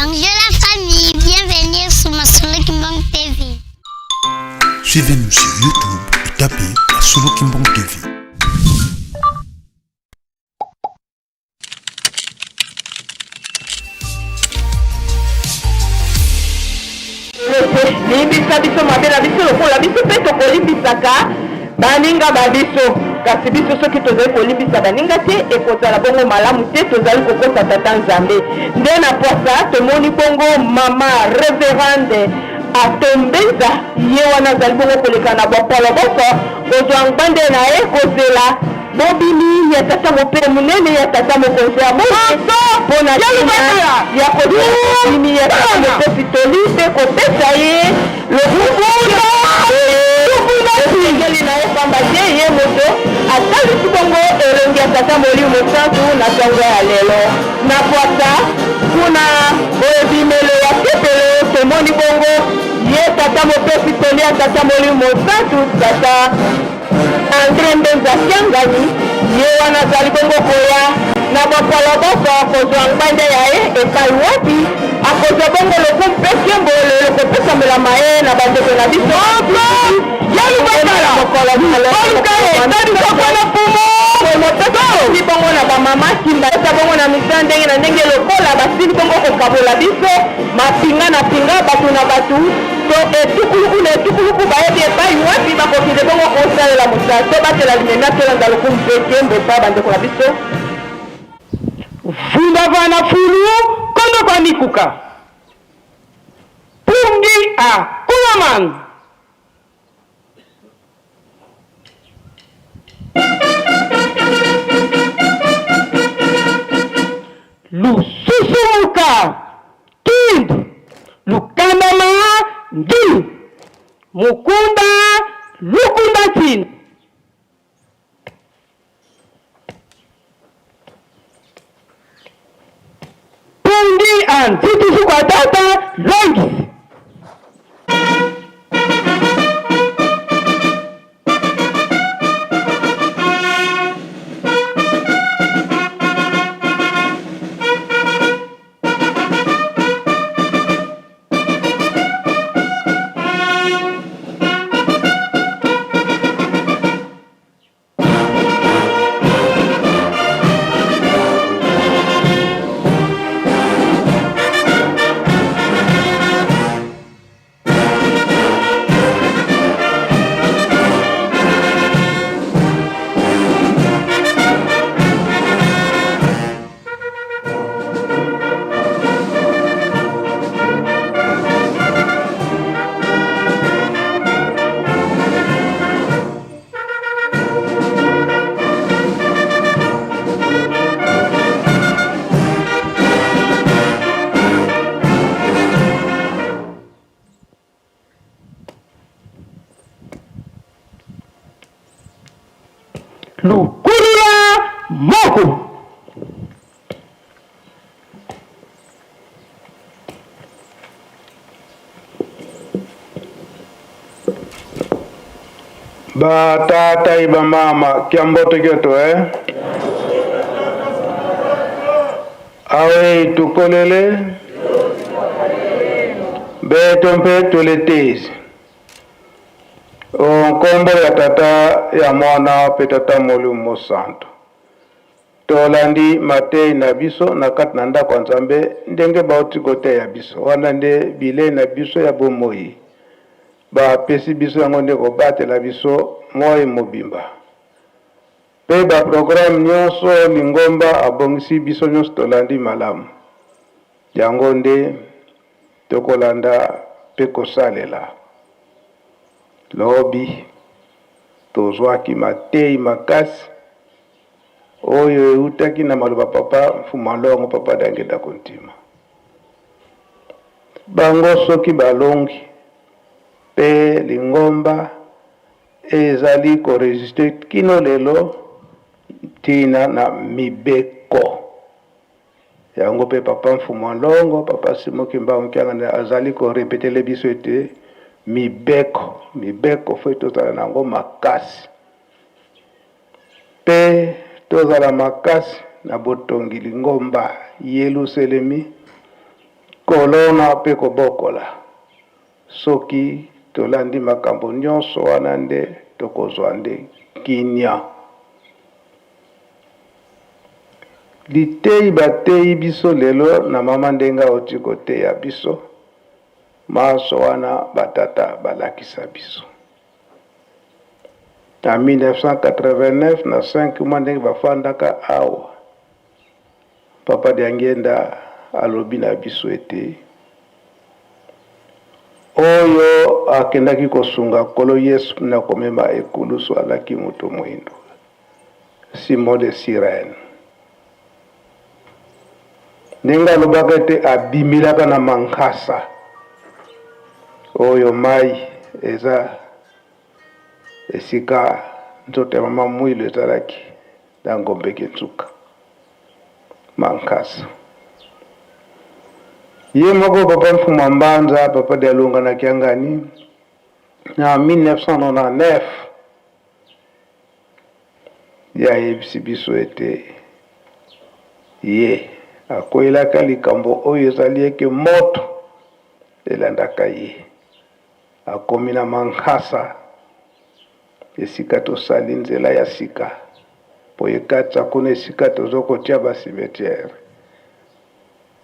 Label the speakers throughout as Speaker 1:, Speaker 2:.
Speaker 1: Bonjour la famille, bienvenue sur Masolo Kimbang TV.
Speaker 2: Suivez-nous sur YouTube et tapez Masolo Kimbang TV.
Speaker 3: limbisa biso mabe na biso lokola biso mpe tokolimbisaka baninga babiso kasi biso soki tozali kolimbisa baninga te ekozala bongo malamu te tozali kokosa tata nzambe nde na posa tomoni bongo mama reverande atombeza ye wana azali bongo koleka na bapoloboso kozwa ngbande na ye kozela bobimi ya tata mopere munene ya tata mokonzi ya moto mpona tina ya kobimi ya tata mokosi toli mpe kopesa ye lokubundaengeli na ye pamba te ye moto atalisi bongo elongi ya tata molimo mosantu na ntongo ya lelo na pwasa kuna ebimelo ya tepelo tomoni bongo ye tata mokosi toli ya tata molimo mosantu tata Andre Mbenza Kiangani ye wana azali bongo koya na bapoloboko akozwa ngbande ya ye epai wapi akozwa bongo loku mpesi mbolelo kopesamela ye na bandeko na biso yalubakala bongo na bamama kimba eza bongo na misa ndenge na ndenge lokola basili bongo kokabola biso mapinga na pinga bato na bato to etukuluku na etukuluku bayebi epai wapi bakokende bongo kosalela mosala to batela limemia tolanda loku mpeke mbepa bandeko na biso vunda vana fulu kondo kwa mikuka pungi a kuyaman lususumuka kindu lukandama ngilu mukunda lukunda chini pungi antitusu kwa tata longi lukulula moko
Speaker 4: batata iba mama kiamboto kyoto awe tukolele beto mpe tuletezi onkombo ya tata ya mwana pe tata molimo mosantu tolandi matei na biso na kati na ndako ya nzambe ndenge bauti kote ya biso wana nde bilei na biso ya bomoi bapesi biso yango nde kobatela biso moi mobimba mpe baprograme nyonso lingomba abongisi biso nyonso tolandi malamu yango nde tokolanda mpe kosalela lobi tozwaki matei makasi oyo eutaki na maloba papa mfumalongo papa dangeda kontima bango soki balongi mpe lingomba ezali koresiste kino lelo tina na mibeko yango mpe papa mfumalongo papa simoki mbango kianga azali korepetele biso ete mibeko fo tozala nango makasi mpe tozala makasi na botongi lingomba yeluselemi kolona pe kobokola soki tolandi makambo nyonso wana nde tokozwa nde kinya. Litei batei biso lelo na mama ndenga oti koteya biso maso wana batata balakisa biso. Na 1989 na 5 mwa ndenge bafandaka awa papa Diangenda alobi na biso ete oyo akendaki kosunga kolo Yesu na komema ekulusu alaki moto mwindo Simon de Cyrène. Ndenge alobaka ete abimilaka na mankasa oyo mai eza esika nzoto ya mama mwilo ezalaki na ngombe Nzuka mankasa. Ye moko papa Mfuma Mbanza papa de Alunga na Kiangani na 1999 ya yebisi biso ete ye akoyelaka likambo oyo ezali eke moto elandaka ye akomi na mankasa esika tosali nzela ya sika po ekatisa kuna esika tozokotia basimetiere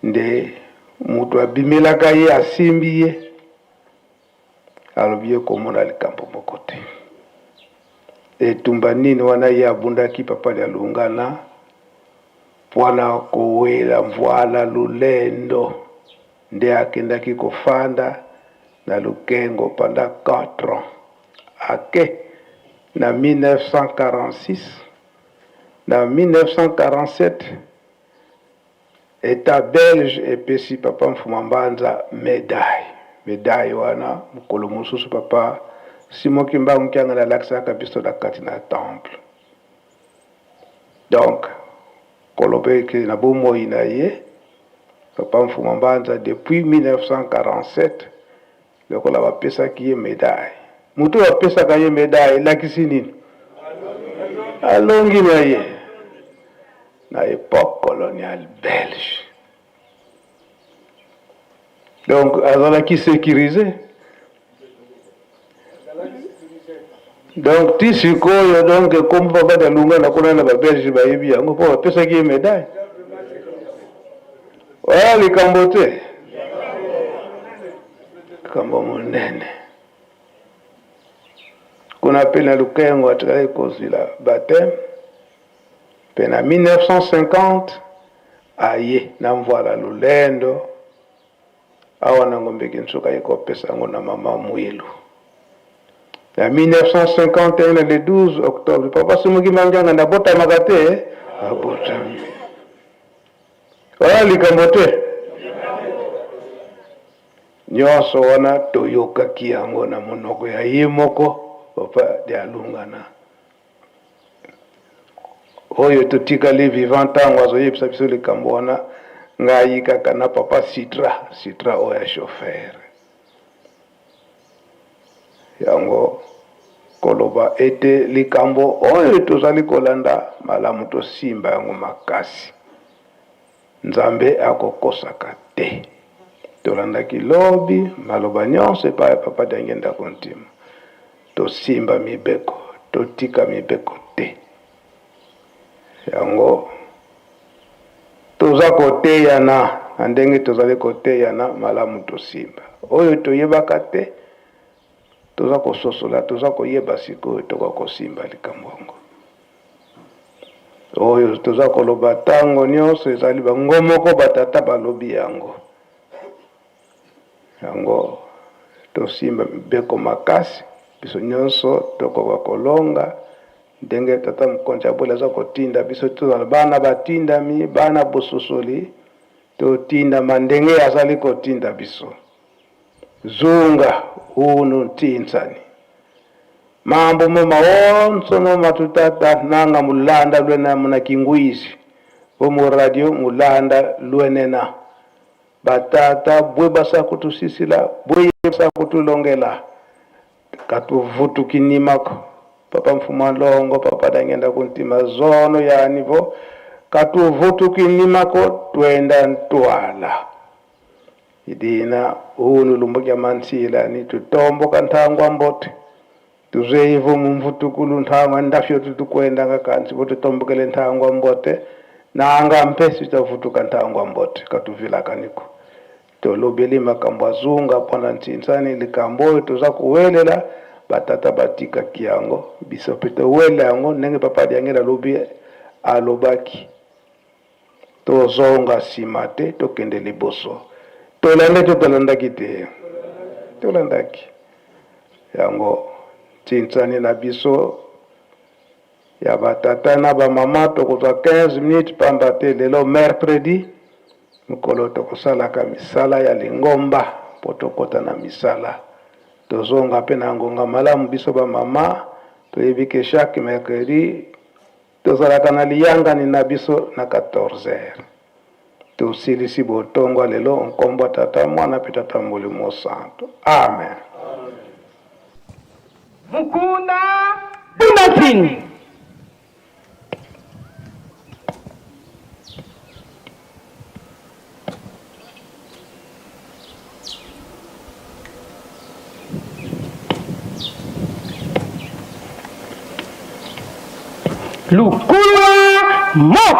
Speaker 4: nde mutu abimelaka ye asimbi ye alobi ye komona likambo moko te. Etumba nini wana ye abundaki papa de Alungana mpona kowela mvwala lulendo nde akendaki kofanda na Lukengo pendant 4 ans ake na 1946 na 1947 État belge epesi papa Mfuma Mbanza médaille wana mukolo mosusu papa Simon Kimbangu kiangana lakisaka biso na kati na temple. Donc kolobe ke na bomoi na ye papa Mfuma Mbanza depuis 1947 lokola bapesaki ye médaille. Mutu bapesaka ye médaille lakisi nini? Alongi na ye na époque coloniale belge. Donc azalaki sécurisé. Donc ti sikoyo donc comme papa de Alunga na kuna na belge bayebi yango po bapesaki ye médaille. Wala likambo te kambo monene kuna pe na Lukengo atikali kozila baptême pe na 1950 aye na mvwala lulendo awa na ngombe Nzuka ekopesa yango na mama Mwilu. Na 1951 le 12 octobre papa Simuki Manganga na botamaka te abotami. Wala likambo te nyonso wana toyokaki yango na monoko ya ye moko papa de Alungana oyo totikali vivant ntango azoyebisa biso likambo wana ngai kaka na papa Citra oyo ya chauffeur yango koloba ete likambo oyo tozali kolanda malamu tosimba yango makasi Nzambe akokosaka te. Tolandaki lobi maloba nyonso epai papa Diangenda kontima tosimba mibeko totika mibeko te yango toza koteyana na ndenge tozali koteyana malamu tosimba oyo toyebaka te toza kososola toza koyeba sikoyo toka kosimba likambo yango oyo toza koloba ntango nyonso ezali bango moko batata balobi yango tosimba mibeko makasi biso nyonso tokoka kolonga ndenge tata Mokonzi Abola aza kotinda biso tozala bana batindami bana bososoli totindama ndenge azali kotinda biso zunga unu ntinsani mambo moma onso no matutata nanga mulanda lwena muna kingwisi bomo radio mulanda lwenena batata bwe basa kutusisila bwe basa kutulongela katuvutu kinimako papa Mfuma Longo papa Diangenda kuntima zono ya nivo katuvutu kinimako twenda ntwala idina unu lumbukia mansila ni tutomboka ntangwa mbote tuzeivo mumvutukulu ntangwa ndafyo tutukwenda ngakansi bote tombokele ntangwa mbote na anga mpesi tavutuka ntangwa mbote katuvila kaniko tolobeli makambwa zunga pona ntinsani likamboyo tuza kuwelela batata batika kiango biso pete wele yango nenge papa diangela lobi alobaki tozonga simate tokende liboso tolande tolandaki te tolandaki yango tinsani na biso ya batata na bamama tokozwa 15 minutes pamba te lelo mercredi mokolo tokosalaka misala ya lingomba po tokota na misala tozonga mpe na ngonga malamu biso bamama toyebi ke chaque mercredi tozalaka na liyangani na biso na 14h tosilisi botongwa lelo nkombo tata mwana mpe tata molimo santo amen.
Speaker 3: Mukunda Bunasini. Lukula Mop.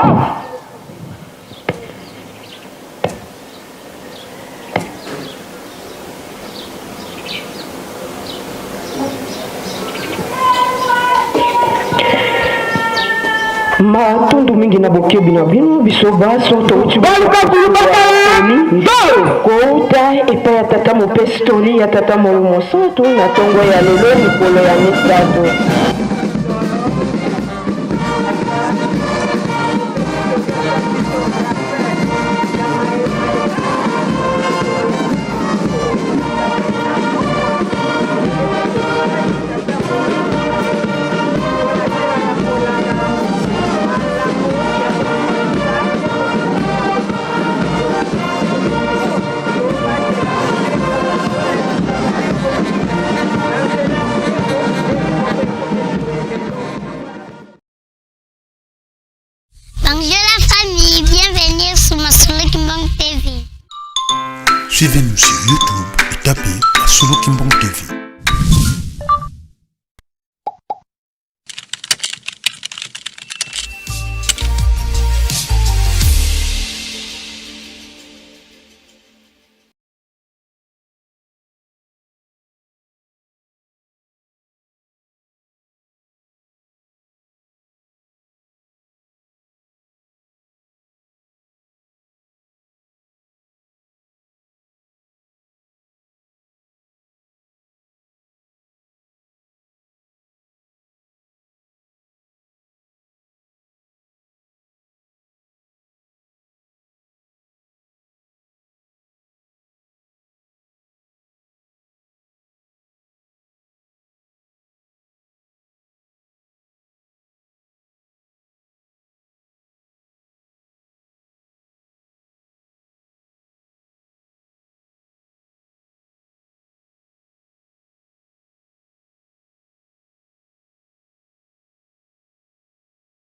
Speaker 3: Matundu mingi na bokyo bina bino biso baso to uchibaluka kulubakani ndo kota epa ya tata mopesi toli ya tata molimo santo na tongo ya lelo mikolo ya misato.
Speaker 1: Bonjour la famille, bienvenue sur Masolo Kimbang TV.
Speaker 2: Suivez-nous sur YouTube et tapez Masolo Kimbang TV.